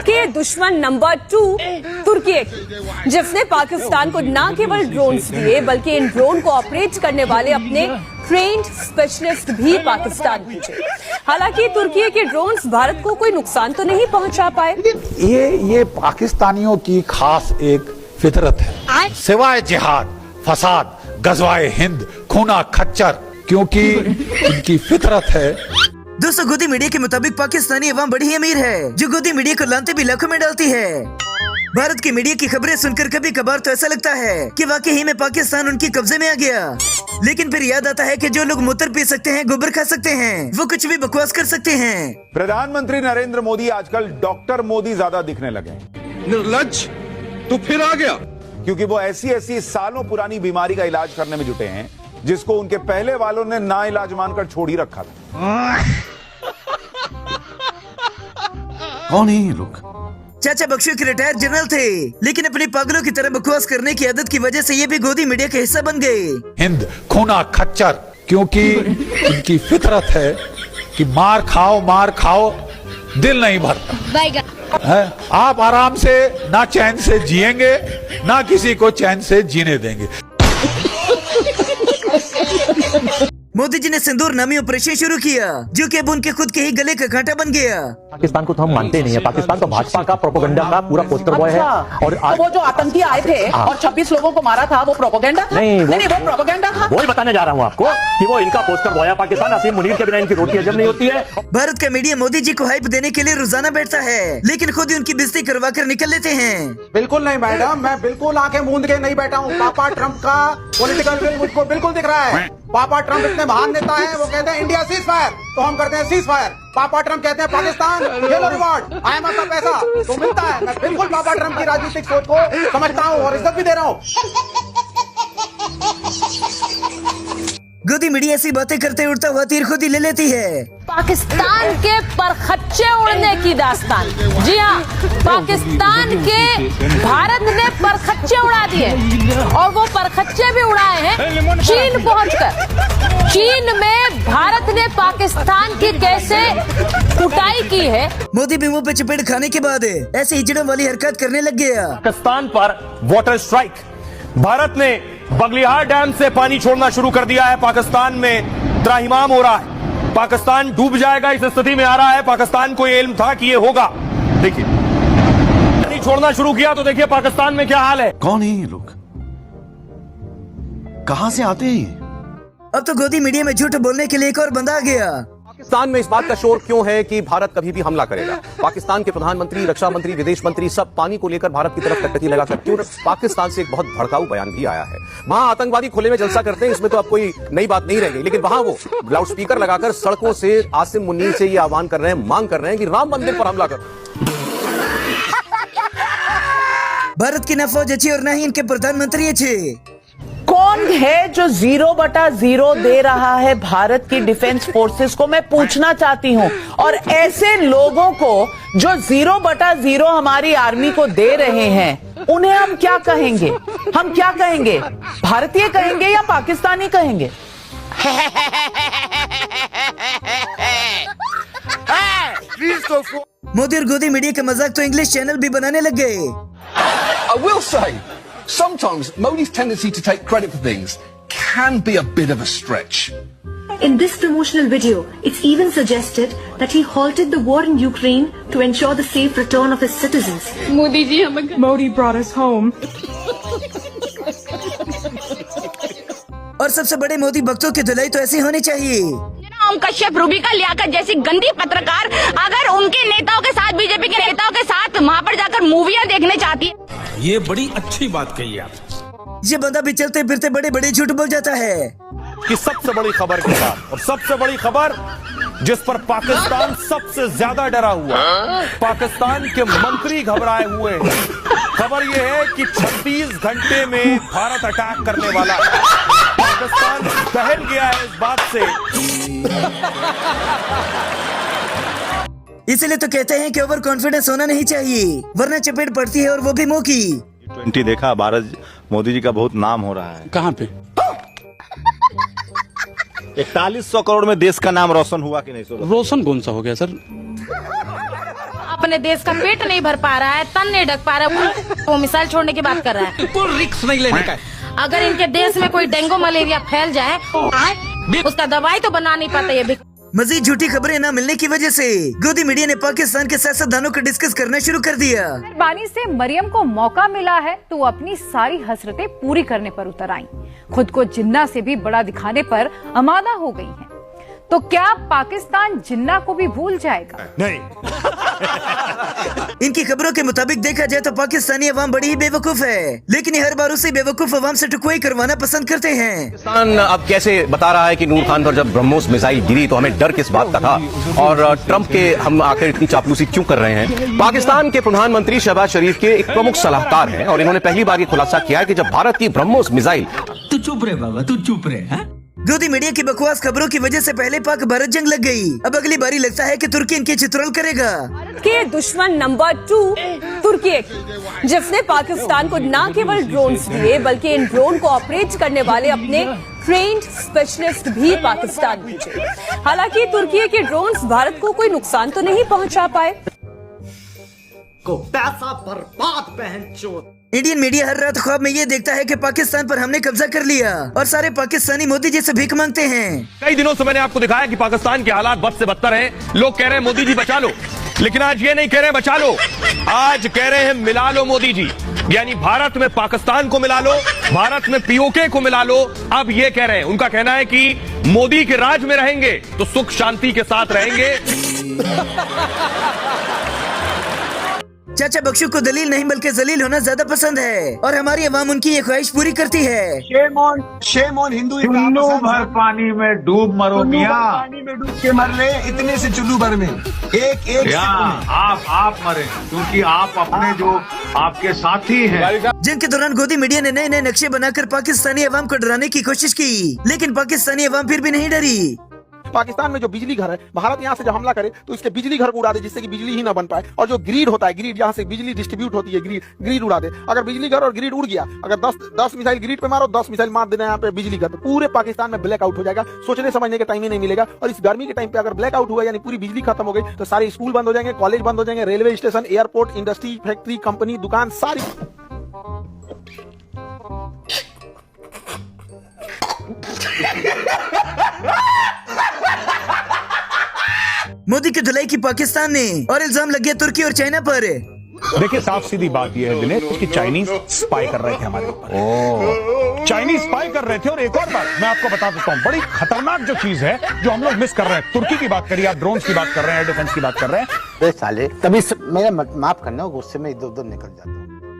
के दुश्मन नंबर 2 तुर्की है, जिसने पाकिस्तान को न केवल ड्रोन्स दिए बल्कि इन ड्रोन को ऑपरेट करने वाले अपने ट्रेन्ड स्पेशलिस्ट भी पाकिस्तान भेजे। हालांकि तुर्की के ड्रोन्स भारत को कोई नुकसान तो नहीं पहुंचा पाए। ये पाकिस्तानियों की खास एक फितरत है, सिवाय जिहाद, फसाद, गजवाए हिंद, खूना खच्चर, क्योंकि इनकी फितरत है। दोस्तों, गोदी मीडिया के मुताबिक पाकिस्तानी अवाम बड़ी ही अमीर है, जो गोदी मीडिया को लानते भी लाखों में डालती है। भारत की मीडिया की खबरें सुनकर कभी कभार तो ऐसा लगता है कि वाकई ही में पाकिस्तान उनके कब्जे में आ गया, लेकिन फिर याद आता है कि जो लोग मूत्र पी सकते हैं, गोबर खा सकते हैं, वो कुछ भी बकवास कर सकते हैं। प्रधानमंत्री नरेंद्र मोदी आजकल डॉक्टर मोदी ज्यादा दिखने लगे। निर्लज्ज, तू फिर आ गया। क्योंकि वो ऐसी सालों पुरानी बीमारी का इलाज करने में जुटे हैं जिसको उनके पहले वालों ने ना इलाज मानकर छोड़ ही रखा था। कौन है ये लोग? चाचा बख्शू के रिटायर्ड जनरल थे, लेकिन अपनी पागलों की तरह बकवास करने की आदत की वजह से ये भी गोदी मीडिया का हिस्सा बन गए। हिंद, खूना खच्चर, क्योंकि इनकी फितरत है कि मार खाओ दिल नहीं भरता है। आप आराम से ना चैन से जिएंगे, ना किसी को चैन से जीने देंगे। मोदी जी ने सिंदूर नामी ऑपरेशन शुरू किया, जो कि अब उनके खुद के ही गले का कांटा बन गया। पाकिस्तान को तो हम मानते नहीं है। पाकिस्तान तो भाजपा का प्रोपेगेंडा का पूरा पोस्टर बॉय है। और वो जो आतंकी आए थे और 26 लोगों को मारा था, वो प्रोपेगेंडा था? नहीं, वो प्रोपेगेंडा था। वही बताने जा रहा हूँ आपको कि वो इनका पोस्टर बॉय है। पाकिस्तान असीम मुनीर के बिना इनकी रोटी हजम नहीं होती है। भारत का मीडिया मोदी जी को हाइप देने के लिए रोजाना बैठता है, लेकिन खुद ही उनकी बेइज्जती करवा कर निकल लेते हैं। बिल्कुल नहीं मैडम, मैं बिल्कुल आंखें मूंद के नहीं बैठा हूँ। पापा ट्रम्प का पॉलिटिकल विल मुझको बिल्कुल दिख रहा है। पापा ट्रम्प इतने महान नेता है, वो कहते हैं इंडिया सीज फायर, तो हम करते हैं सीज फायर। पापा ट्रम्प कहते हैं पाकिस्तान ये लो रिवॉर्ड, IMF का पैसा तो मिलता है। मैं बिल्कुल पापा ट्रम्प की राजनीतिक सोच को समझता हूँ और इज्जत भी दे रहा हूँ। गोदी मीडिया ऐसी बातें करते उड़ता हुआ तीर खुद ही ले लेती है। पाकिस्तान के परखच्चे उड़ने की दास्तान। जी हाँ, पाकिस्तान के भारत ने परखच्चे उड़ा दिए, और वो परखच्चे भी उड़ाए हैं चीन पहुंचकर। चीन में भारत ने पाकिस्तान की कैसे कुटाई की है। मोदी भी मुंह पे चपेट खाने के बाद ऐसे हिजड़ों वाली हरकत करने लग गया। पाकिस्तान पर वाटर स्ट्राइक। भारत ने बगलिहार डैम से पानी छोड़ना शुरू कर दिया है। पाकिस्तान में त्राहिमाम हो रहा है। पाकिस्तान डूब जाएगा, इस स्थिति में आ रहा है। पाकिस्तान को ये इल्म था कि ये होगा। देखिए, पानी छोड़ना शुरू किया तो देखिए पाकिस्तान में क्या हाल है। कौन है ये लोग? कहां से आते हैं? अब तो गोदी मीडिया में झूठ बोलने के लिए एक और बंदा आ गया। पाकिस्तान में इस बात का शोर क्यों है कि भारत कभी भी हमला करेगा? पाकिस्तान के प्रधानमंत्री, रक्षा मंत्री, विदेश मंत्री सब पानी को लेकर भारत की तरफ टकटकी लगाकर क्यों? पाकिस्तान से एक बहुत भड़काऊ बयान भी आया है। वहां आतंकवादी खुले में जलसा करते हैं, इसमें तो अब कोई नई बात नहीं रह गई, लेकिन वहां वो लाउड स्पीकर लगाकर सड़कों से आसिम मुनीर से ये आह्वान कर रहे हैं, मांग कर रहे हैं कि राम मंदिर पर हमला करो। भारत की न फौज अच्छी और न ही इनके प्रधानमंत्री अच्छे। कौन है जो 0/0 दे रहा है भारत की डिफेंस फोर्सेस को? मैं पूछना चाहती हूं। और ऐसे लोगों को जो 0/0 हमारी आर्मी को दे रहे हैं, उन्हें हम क्या कहेंगे? हम क्या कहेंगे? भारतीय कहेंगे या पाकिस्तानी कहेंगे? मोदी और गोदी मीडिया का मजाक तो इंग्लिश चैनल भी बनाने लग गए। I will say, sometimes Modi's tendency to take credit for things can be a bit of a stretch. In this promotional video, it's even suggested that he halted the war in Ukraine to ensure the safe return of his citizens. Modi brought us home. और सबसे बड़े मोदी भक्तों की धुलाई तो ऐसी होनी चाहिए। ओम कश्यप, रूबिका, लियाकत जैसी गंदी पत्रकार अगर उनके नेताओं के साथ, बीजेपी के नेताओं के साथ वहाँ पर जाकर मूवियाँ देखने चाहती है। ये बड़ी अच्छी बात कही आप। ये बंदा भी चलते फिरते बड़े बड़े झूठ बोल जाता है। कि सबसे बड़ी खबर के साथ, और सबसे बड़ी खबर जिस पर पाकिस्तान सबसे ज्यादा डरा हुआ, पाकिस्तान के मंत्री घबराए हुए। खबर यह है कि 26 घंटे में भारत अटैक करने वाला है। पाकिस्तान बहल गया है इस बात से। इसलिए तो कहते हैं कि ओवर कॉन्फिडेंस होना नहीं चाहिए, वरना चपेट पड़ती है, और वो भी मुंह की। 20 देखा, भारत मोदी जी का बहुत नाम हो रहा है। कहाँ पे? 4100 करोड़ में देश का नाम रोशन हुआ कि नहीं? रोशन कौन सा हो गया सर? अपने देश का पेट नहीं भर पा रहा है, तन नहीं ढक पा रहा है, वो मिसाइल छोड़ने की बात कर रहा है। तो रिक्स नहीं लेने का। अगर इनके देश में कोई डेंगू मलेरिया फैल जाए, उसका दवाई तो बना नहीं पाता ये। मजीद झूठी खबरें न मिलने की वजह से गोदी मीडिया ने पाकिस्तान के सियासतदानों को डिस्कस करना शुरू कर दिया। बानी से मरियम को मौका मिला है तो वो अपनी सारी हसरतें पूरी करने पर उतर आई। खुद को जिन्ना से भी बड़ा दिखाने पर आमादा हो गई हैं। तो क्या पाकिस्तान जिन्ना को भी भूल जाएगा? नहीं। इनकी खबरों के मुताबिक देखा जाए तो पाकिस्तानी अवाम बड़ी ही बेवकूफ है, लेकिन ये हर बार उसी बेवकूफ अवाम से टुकवाई करवाना पसंद करते हैं। पाकिस्तान अब कैसे बता रहा है कि नूर खान पर जब ब्रह्मोस मिसाइल गिरी तो हमें डर किस बात का था, और ट्रंप के हम आखिर इतनी चापलूसी क्यों कर रहे हैं। पाकिस्तान के प्रधानमंत्री शहबाज शरीफ के एक प्रमुख सलाहकार हैं और इन्होंने पहली बार ये खुलासा किया है कि जब भारत की ब्रह्मोस मिसाइल। तू चुप रहे बाबा, तू चुप रहे। गोदी मीडिया की बकवास खबरों की वजह से पहले पाक भारत जंग लग गई। अब अगली बारी लगता है कि तुर्की इनकी चित्रोल करेगा। के दुश्मन नंबर 2 तुर्की, जिसने पाकिस्तान को न केवल ड्रोन्स दिए बल्कि इन ड्रोन को ऑपरेट करने वाले अपने ट्रेन्ड स्पेशलिस्ट भी पाकिस्तान भेजे। हालांकि तुर्की के ड्रोन्स भारत को कोई नुकसान तो नहीं पहुंचा पाए। को पैसा बर्बाद पहन चोट। इंडियन मीडिया हर रात ख्वाब में ये देखता है कि पाकिस्तान पर हमने कब्जा कर लिया और सारे पाकिस्तानी मोदी जी से भीख मांगते हैं। कई दिनों से मैंने आपको दिखाया कि पाकिस्तान के हालात बद से बदतर हैं। लोग कह रहे हैं मोदी जी बचा लो, लेकिन आज ये नहीं कह रहे हैं बचा लो, आज कह रहे हैं मिला लो मोदी जी। यानी भारत में पाकिस्तान को मिला लो, भारत में पीओके को मिला लो। अब ये कह रहे हैं, उनका कहना है कि मोदी के राज में रहेंगे तो सुख शांति के साथ रहेंगे। चाचा बख्शू को दलील नहीं बल्कि जलील होना ज्यादा पसंद है और हमारी अवाम उनकी ये ख्वाहिश पूरी करती है। Shame on Hindu. चुल्लू भर पानी में डूब मरो मियां, पानी में डूब के मर ले, इतने से चुल्लू भर में एक आप मरे, क्योंकि आप अपने जो आपके साथी हैं। जंग के दौरान गोदी मीडिया ने नए नए नक्शे बनाकर पाकिस्तानी अवाम को डराने की कोशिश की, लेकिन पाकिस्तानी अवाम फिर भी नहीं डरी। पाकिस्तान में जो बिजली घर है, भारत यहाँ से जब हमला करे तो इसके बिजली घर को उड़ा दे जिससे कि बिजली ही ना बन पाए। और जो ग्रिड होता है, ग्रिड जहाँ से बिजली डिस्ट्रीब्यूट होती है, ग्रिड उड़ा दे। अगर बिजली घर और ग्रिड उड़ गया, अगर 10 मिसाइल ग्रिड पे मारो, 10 मिसाइल मार देना यहाँ पे बिजली घर, तो पूरे पाकिस्तान में ब्लैक आउट हो जाएगा। सोचने समझने का टाइम ही नहीं मिलेगा। और इस गर्मी के टाइम पे अगर ब्लैक आउट हुआ यानी पूरी बिजली खत्म हो गई तो सारे स्कूल बंद हो जाएंगे, कॉलेज बंद हो जाएंगे, railway station, airport, industry, factory, company, दुकान सारी। मोदी की धुलाई की पाकिस्तान ने और इल्जाम लग गया तुर्की और चाइना पर। देखिए साफ सीधी बात यह है दिनेश कि चाइनीज स्पाई कर रहे थे हमारे ऊपर। चाइनीज स्पाई कर रहे थे। और एक और बात मैं आपको बता देता हूँ, बड़ी खतरनाक जो चीज है जो हम लोग मिस कर रहे हैं। तुर्की की बात करिए, आप ड्रोन्स की बात कर रहे हैं, एयर डिफेंस की बात कर रहे हैं। साले तभी मेरा माफ करना, गुस्से में इधर उधर निकल जाता हूँ।